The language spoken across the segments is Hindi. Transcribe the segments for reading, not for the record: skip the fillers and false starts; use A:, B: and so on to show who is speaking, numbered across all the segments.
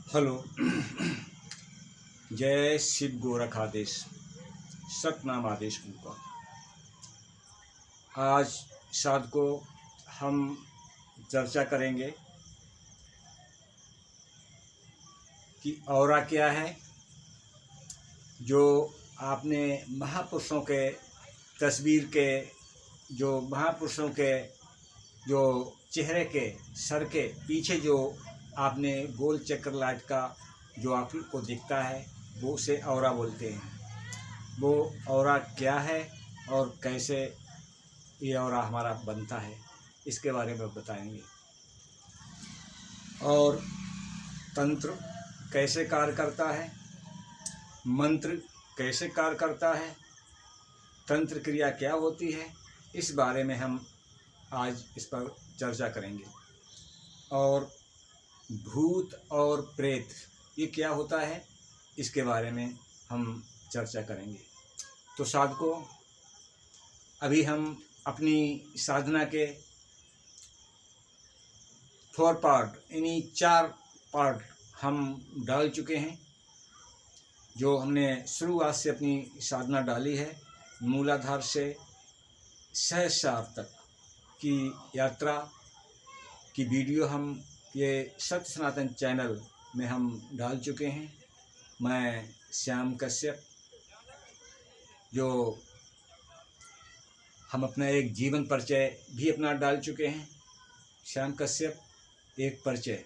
A: हेलो। जय शिव गोरख आदेश, सतनाम आदेश उनका। आज शाद को हम चर्चा करेंगे कि औरा क्या है। जो आपने महापुरुषों के तस्वीर के, जो महापुरुषों के जो चेहरे के सर के पीछे जो आपने गोल चक्र लाइट का जो आपको दिखता है वो उसे औरा बोलते हैं। वो औरा क्या है और कैसे ये औरा हमारा बनता है इसके बारे में बताएंगे। और तंत्र कैसे कार्य करता है, मंत्र कैसे कार्य करता है, तंत्र क्रिया क्या होती है, इस बारे में हम आज इस पर चर्चा करेंगे। और भूत और प्रेत ये क्या होता है इसके बारे में हम चर्चा करेंगे। तो साधकों, अभी हम अपनी साधना के 4 पार्ट यानी 4 पार्ट हम डाल चुके हैं। जो हमने शुरुआत से अपनी साधना डाली है, मूलाधार से सहस्रार तक की यात्रा की वीडियो हम ये सत्य सनातन चैनल में हम डाल चुके हैं। मैं श्याम कश्यप, जो हम अपना एक जीवन परिचय भी अपना डाल चुके हैं। श्याम कश्यप एक परिचय,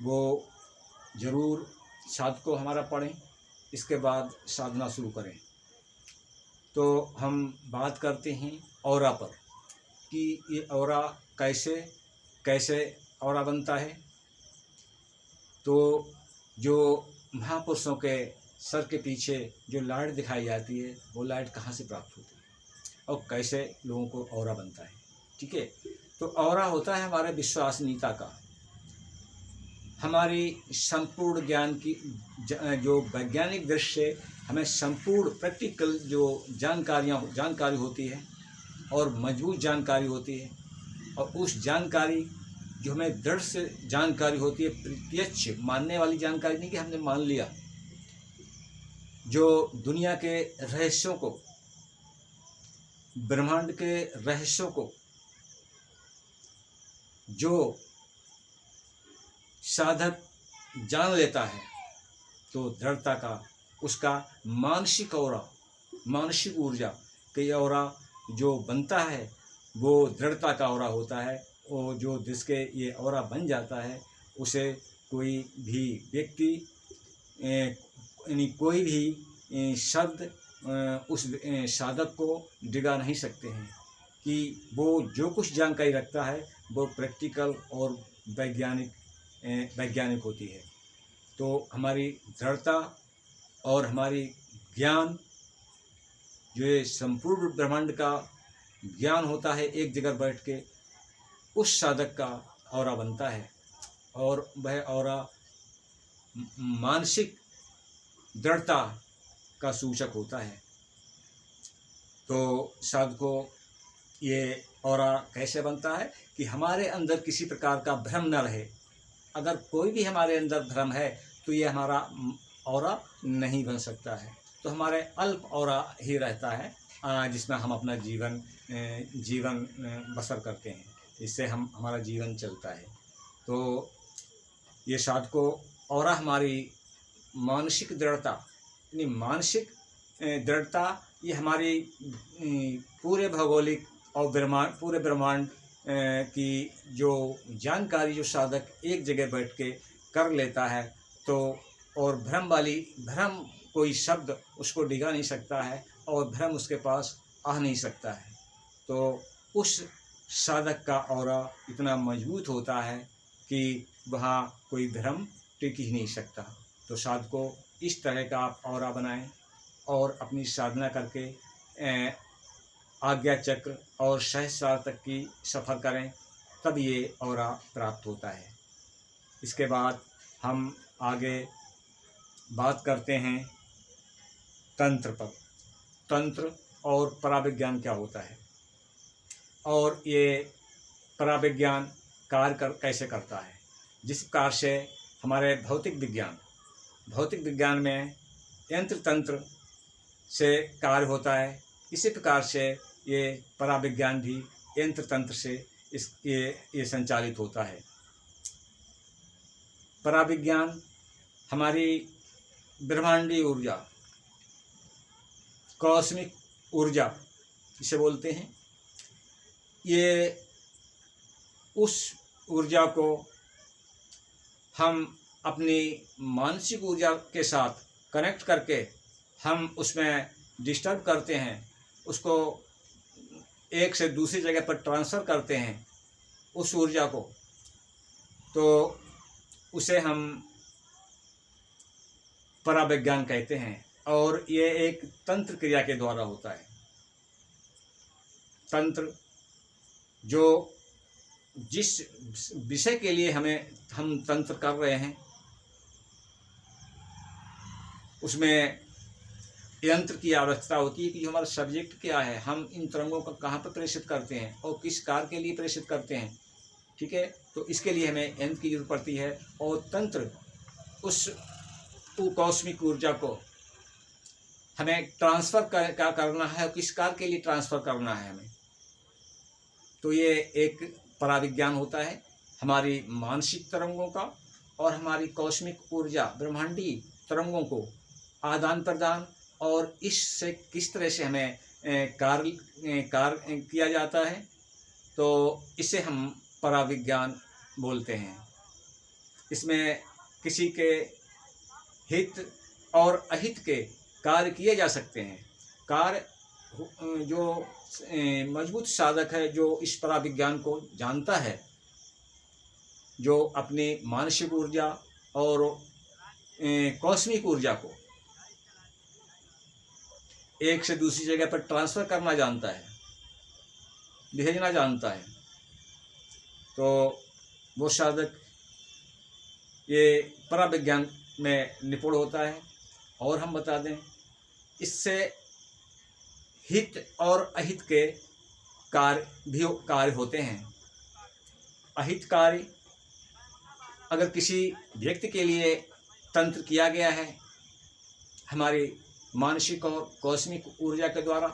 A: वो ज़रूर साधकों हमारा पढ़ें, इसके बाद साधना शुरू करें। तो हम बात करते हैं औरा पर कि ये औरा कैसे औरा बनता है। तो जो महापुरुषों के सर के पीछे जो लाइट दिखाई जाती है वो लाइट कहाँ से प्राप्त होती है और कैसे लोगों को औरा बनता है। ठीक है, तो औरा होता है हमारे विश्वसनीयता का, हमारी संपूर्ण ज्ञान की जो वैज्ञानिक दृष्टि से हमें संपूर्ण प्रैक्टिकल जो जानकारी होती है और मजबूत जानकारी होती है। और उस जानकारी जो हमें दृढ़ से जानकारी होती है, प्रत्यक्ष मानने वाली जानकारी नहीं कि हमने मान लिया, जो दुनिया के रहस्यों को, ब्रह्मांड के रहस्यों को जो साधक जान लेता है, तो दृढ़ता का उसका मानसिक औरा, मानसिक ऊर्जा के औरा जो बनता है वो दृढ़ता का औरा होता है। और जो जिसके ये औरा बन जाता है उसे कोई भी व्यक्ति यानी कोई भी शब्द उस साधक को डिगा नहीं सकते हैं कि वो जो कुछ जानकारी रखता है वो प्रैक्टिकल और वैज्ञानिक होती है। तो हमारी दृढ़ता और हमारी ज्ञान, जो ये संपूर्ण ब्रह्मांड का ज्ञान होता है, एक जगह बैठ के उस साधक का औरा बनता है। और वह औरा मानसिक दृढ़ता का सूचक होता है। तो साधकों, ये औरा कैसे बनता है कि हमारे अंदर किसी प्रकार का भ्रम न रहे। अगर कोई भी हमारे अंदर भ्रम है तो ये हमारा औरा नहीं बन सकता है। तो हमारे अल्प औरा ही रहता है जिसमें हम अपना जीवन बसर करते हैं, इससे हमारा जीवन चलता है। तो ये साधकों, औरा हमारी मानसिक दृढ़ता, यानी मानसिक दृढ़ता, ये हमारी पूरे भौगोलिक और पूरे ब्रह्मांड की जो जानकारी जो साधक एक जगह बैठ के कर लेता है, तो और भ्रम कोई शब्द उसको डिगा नहीं सकता है और भ्रम उसके पास आ नहीं सकता है। तो उस साधक का औरा इतना मजबूत होता है कि वहाँ कोई भ्रम टिक ही नहीं सकता। तो साधकों, इस तरह का आप औरा बनाएं और अपनी साधना करके आज्ञा चक्र और सहस्रार तक की सफ़र करें, तब ये औरा प्राप्त होता है। इसके बाद हम आगे बात करते हैं तंत्र पर। तंत्र और पराविज्ञान क्या होता है और ये पराविज्ञान कैसे करता है, जिस प्रकार से हमारे भौतिक विज्ञान में यंत्र तंत्र से कार्य होता है। इसी प्रकार से ये पराविज्ञान भी यंत्र तंत्र से ये संचालित होता है। पराविज्ञान हमारी ब्रह्मांडीय ऊर्जा, कॉस्मिक ऊर्जा जिसे बोलते हैं, ये उस ऊर्जा को हम अपनी मानसिक ऊर्जा के साथ कनेक्ट करके हम उसमें डिस्टर्ब करते हैं, उसको एक से दूसरी जगह पर ट्रांसफ़र करते हैं उस ऊर्जा को, तो उसे हम पराविज्ञान कहते हैं। और ये एक तंत्र क्रिया के द्वारा होता है। तंत्र जो जिस विषय के लिए हम तंत्र कर रहे हैं, उसमें यंत्र की आवश्यकता होती है कि हमारा सब्जेक्ट क्या है, हम इन तरंगों को कहाँ पर प्रेषित करते हैं और किस कार्य के लिए प्रेषित करते हैं। ठीक है, तो इसके लिए हमें यंत्र की जरूरत पड़ती है। और तंत्र उस कॉस्मिक ऊर्जा को हमें ट्रांसफ़र करना है, किस कार्य के लिए ट्रांसफ़र करना है हमें, तो ये एक पराविज्ञान होता है हमारी मानसिक तरंगों का और हमारी कॉस्मिक ऊर्जा ब्रह्मांडीय तरंगों को आदान प्रदान, और इससे किस तरह से हमें कार्य किया जाता है, तो इसे हम पराविज्ञान बोलते हैं। इसमें किसी के हित और अहित के कार्य किए जा सकते हैं। कार्य जो मजबूत साधक है, जो इस पराविज्ञान को जानता है, जो अपनी मानसिक ऊर्जा और कॉस्मिक ऊर्जा को एक से दूसरी जगह पर ट्रांसफ़र करना जानता है, भेजना जानता है, तो वो साधक ये पराविज्ञान में निपुण होता है। और हम बता दें, इससे हित और अहित के कार्य होते हैं। अहित कार्य अगर किसी व्यक्ति के लिए तंत्र किया गया है हमारी मानसिक और कॉस्मिक ऊर्जा के द्वारा,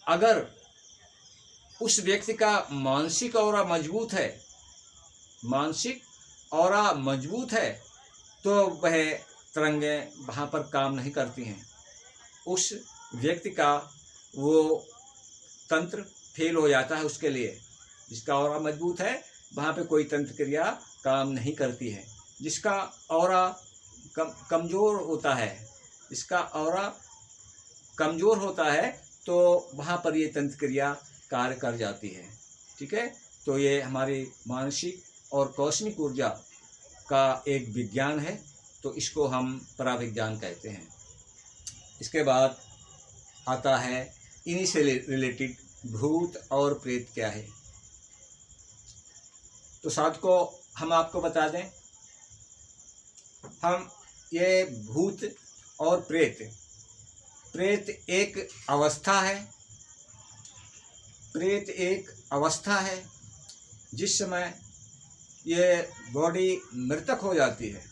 A: अगर उस व्यक्ति का मानसिक ऑरा मजबूत है तो वह तरंगें वहाँ पर काम नहीं करती हैं। उस व्यक्ति का वो तंत्र फेल हो जाता है उसके लिए। जिसका ऑरा मजबूत है वहाँ पे कोई तंत्र क्रिया काम नहीं करती है। जिसका ऑरा कमज़ोर होता है तो वहाँ पर ये तंत्र क्रिया कार्य कर जाती है। ठीक है, तो ये हमारी मानसिक और कॉस्मिक ऊर्जा का एक विज्ञान है, तो इसको हम पराविज्ञान कहते हैं। इसके बाद आता है इन्हीं से रिलेटेड भूत और प्रेत क्या है। तो साधकों, हम आपको बता दें, हम ये भूत और प्रेत एक अवस्था है। जिस समय ये बॉडी मृतक हो जाती है,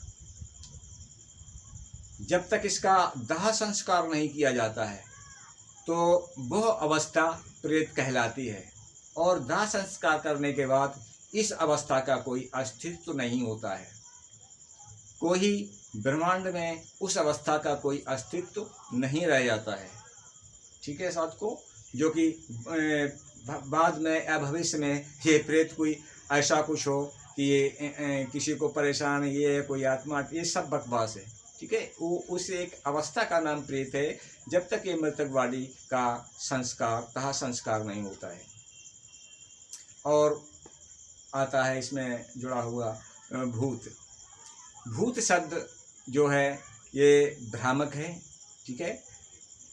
A: जब तक इसका दाह संस्कार नहीं किया जाता है तो वह अवस्था प्रेत कहलाती है। और दाह संस्कार करने के बाद इस अवस्था का कोई अस्तित्व नहीं होता है। कोई ब्रह्मांड में उस अवस्था का कोई अस्तित्व नहीं रह जाता है। ठीक है साधकों, जो कि बाद में या भविष्य में ये प्रेत कोई ऐसा कुछ हो कि ये किसी को परेशान, ये कोई आत्मा, ये सब बकवास है। ठीक है, वो उस एक अवस्था का नाम प्रेत है जब तक ये मृतक बॉडी का दाह संस्कार नहीं होता है। और आता है इसमें जुड़ा हुआ भूत शब्द जो है ये भ्रामक है। ठीक है,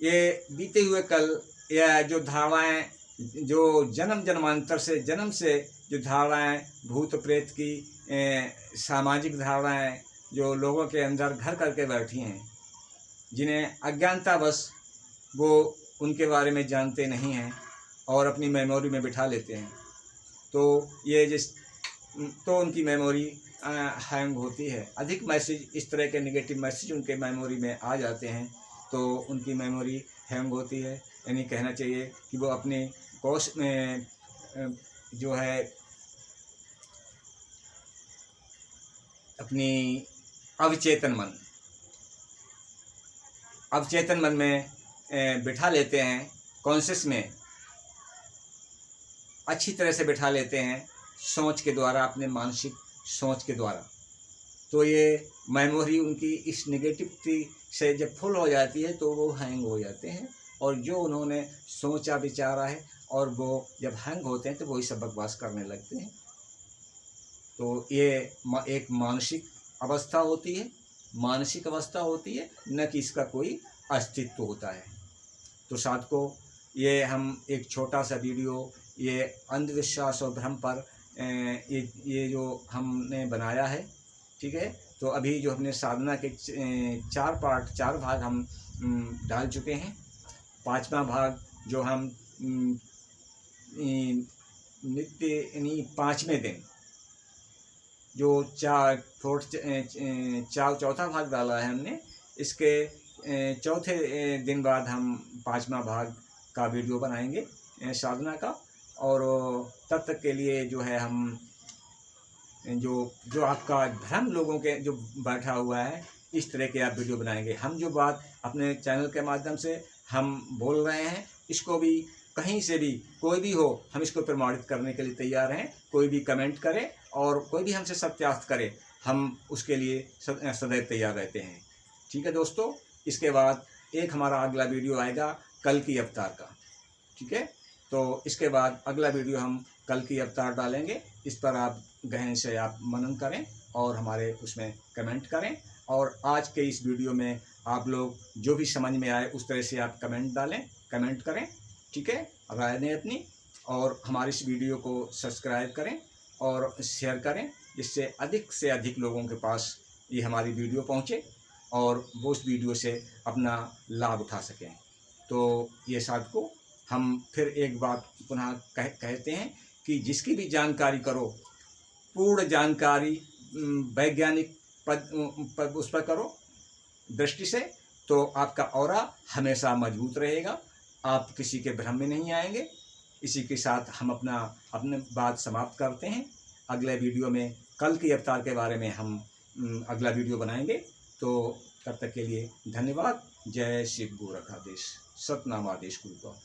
A: ये बीते हुए कल या जो धारणाएँ, जो जन्मांतर से जन्म से जो धारणाएँ भूत प्रेत की सामाजिक धारणाएँ जो लोगों के अंदर घर करके बैठी हैं, जिन्हें अज्ञानतावश वो उनके बारे में जानते नहीं हैं और अपनी मेमोरी में बिठा लेते हैं, तो उनकी मेमोरी हैंग होती है, अधिक मैसेज, इस तरह के नेगेटिव मैसेज उनके मेमोरी में आ जाते हैं तो उनकी मेमोरी हैंग होती है। यानी कहना चाहिए कि वो अपने कोश में जो है अपनी अवचेतन मन में बिठा लेते हैं, कॉन्शियस में अच्छी तरह से बिठा लेते हैं सोच के द्वारा, अपने मानसिक सोच के द्वारा। तो ये मेमोरी उनकी इस नेगेटिविटी से जब फुल हो जाती है तो वो हैंग हो जाते हैं, और जो उन्होंने सोचा विचारा है और वो जब हैंग होते हैं तो वही सब बकवास करने लगते हैं। तो ये एक मानसिक अवस्था होती है, न कि इसका कोई अस्तित्व होता है। तो साधकों, ये हम एक छोटा सा वीडियो ये अंधविश्वास और भ्रम पर ये जो हमने बनाया है, ठीक है। तो अभी जो हमने साधना के 4 भाग हम डाल चुके हैं। 5वां भाग जो हम नित्य यानी 5वें दिन जो चौथा भाग डाला है हमने, इसके चौथे दिन बाद हम 5वां भाग का वीडियो बनाएंगे साधना का। और तब तक के लिए जो है हम जो आपका भ्रम लोगों के जो बैठा हुआ है, इस तरह के आप वीडियो बनाएंगे। हम जो बात अपने चैनल के माध्यम से हम बोल रहे हैं, इसको भी कहीं से भी कोई भी हो, हम इसको प्रमाणित करने के लिए तैयार हैं। कोई भी कमेंट करे और कोई भी हमसे सत्यास्त करे, हम उसके लिए सदैव तैयार रहते हैं। ठीक है दोस्तों, इसके बाद एक हमारा अगला वीडियो आएगा कल की अवतार का, ठीक है। तो इसके बाद अगला वीडियो हम कल की अवतार डालेंगे। इस पर आप गहन से आप मनन करें और हमारे उसमें कमेंट करें। और आज के इस वीडियो में आप लोग जो भी समझ में आए उस तरह से आप कमेंट करें, ठीक है, राय दें अपनी। और हमारे इस वीडियो को सब्सक्राइब करें और शेयर करें, जिससे अधिक से अधिक लोगों के पास ये हमारी वीडियो पहुँचे और वो उस वीडियो से अपना लाभ उठा सकें। तो ये साधकों, हम फिर एक बात पुनः कहते हैं कि जिसकी भी जानकारी करो, पूर्ण जानकारी वैज्ञानिक पद उस पर करो दृष्टि से, तो आपका ऑरा हमेशा मजबूत रहेगा, आप किसी के भ्रम में नहीं आएंगे। इसी के साथ हम अपने बात समाप्त करते हैं। अगले वीडियो में कल की अवतार के बारे में हम अगला वीडियो बनाएंगे। तो तब तक के लिए धन्यवाद। जय शिव गोरखाधीश, सतनाम आदेश गुरु का।